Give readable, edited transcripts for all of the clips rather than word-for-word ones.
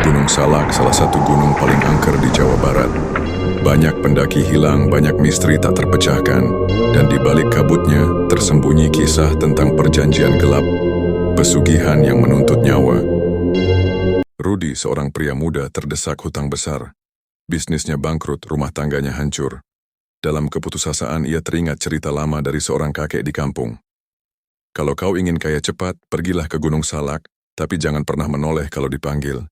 Gunung Salak salah satu gunung paling angker di Jawa Barat. Banyak pendaki hilang, banyak misteri tak terpecahkan, dan di balik kabutnya tersembunyi kisah tentang perjanjian gelap, pesugihan yang menuntut nyawa. Rudi, seorang pria muda, terdesak hutang besar. Bisnisnya bangkrut, rumah tangganya hancur. Dalam keputusasaan ia teringat cerita lama dari seorang kakek di kampung. Kalau kau ingin kaya cepat, pergilah ke Gunung Salak, tapi jangan pernah menoleh kalau dipanggil.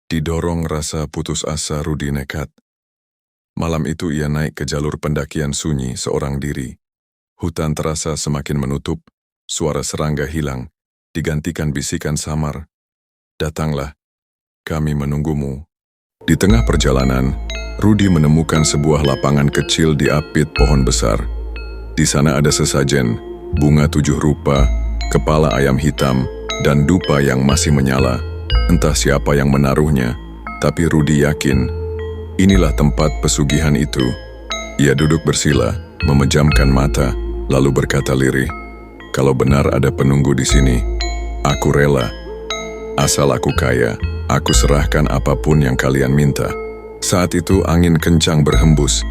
Didorong rasa putus asa, Rudi nekat. Malam itu ia naik ke jalur pendakian sunyi seorang diri. Hutan terasa semakin menutup, suara serangga hilang, digantikan bisikan samar. Datanglah, kami menunggumu. Di tengah perjalanan, Rudi menemukan sebuah lapangan kecil di apit pohon besar. Di sana ada sesajen, bunga 7 rupa, kepala ayam hitam, dan dupa yang masih menyala. Entah siapa yang menaruhnya, tapi Rudi yakin inilah tempat pesugihan itu. Ia duduk bersila, memejamkan mata, lalu berkata lirih, "Kalau benar ada penunggu di sini, aku rela. Asal aku kaya, aku serahkan apapun yang kalian minta." Saat itu angin kencang berhembus.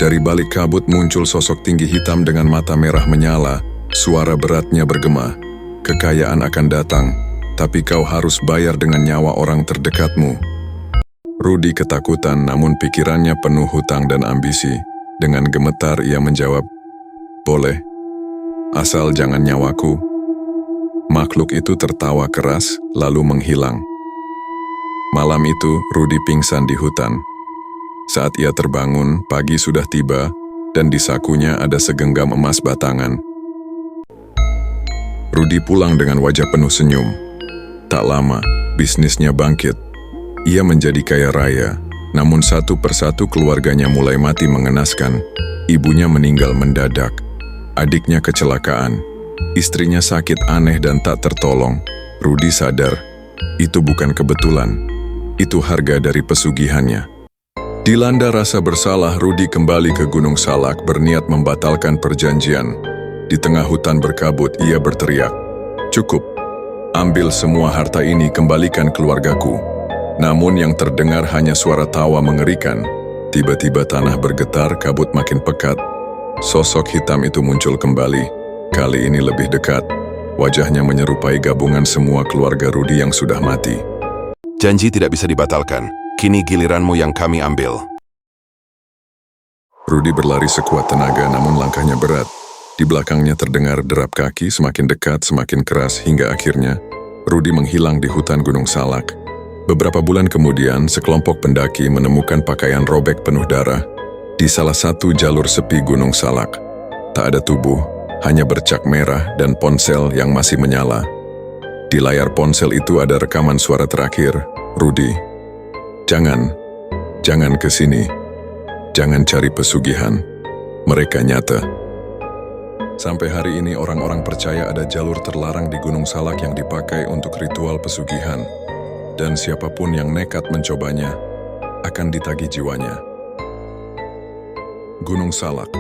Dari balik kabut muncul sosok tinggi hitam dengan mata merah menyala. Suara beratnya bergema, "Kekayaan akan datang, tapi kau harus bayar dengan nyawa orang terdekatmu." Rudi ketakutan, namun pikirannya penuh hutang dan ambisi. Dengan gemetar ia menjawab, "Boleh, asal jangan nyawaku." Makhluk itu tertawa keras, lalu menghilang. Malam itu, Rudi pingsan di hutan. Saat ia terbangun, pagi sudah tiba, dan di sakunya ada segenggam emas batangan. Rudi pulang dengan wajah penuh senyum. Tak lama, bisnisnya bangkit. Ia menjadi kaya raya, namun satu persatu keluarganya mulai mati mengenaskan. Ibunya meninggal mendadak, adiknya kecelakaan, istrinya sakit aneh dan tak tertolong. Rudi sadar, itu bukan kebetulan, itu harga dari pesugihannya. Dilanda rasa bersalah, Rudi kembali ke Gunung Salak berniat membatalkan perjanjian. Di tengah hutan berkabut, ia berteriak, "Cukup, ambil semua harta ini, kembalikan keluargaku." Namun yang terdengar hanya suara tawa mengerikan. Tiba-tiba tanah bergetar, kabut makin pekat. Sosok hitam itu muncul kembali, kali ini lebih dekat. Wajahnya menyerupai gabungan semua keluarga Rudi yang sudah mati. "Janji tidak bisa dibatalkan. Kini giliranmu yang kami ambil." Rudi berlari sekuat tenaga, namun langkahnya berat. Di belakangnya terdengar derap kaki semakin dekat, semakin keras, hingga akhirnya Rudi menghilang di hutan Gunung Salak. Beberapa bulan kemudian, sekelompok pendaki menemukan pakaian robek penuh darah di salah satu jalur sepi Gunung Salak. Tak ada tubuh, hanya bercak merah dan ponsel yang masih menyala. Di layar ponsel itu ada rekaman suara terakhir, "Rudi, jangan ke sini. Jangan cari pesugihan. Mereka nyata." Sampai hari ini orang-orang percaya ada jalur terlarang di Gunung Salak yang dipakai untuk ritual pesugihan. Dan siapapun yang nekat mencobanya akan ditagih jiwanya. Gunung Salak,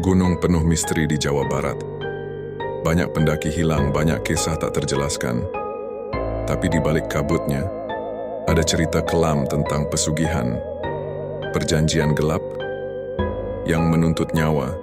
gunung penuh misteri di Jawa Barat. Banyak pendaki hilang, banyak kisah tak terjelaskan. Tapi di balik kabutnya, ada cerita kelam tentang pesugihan, perjanjian gelap yang menuntut nyawa,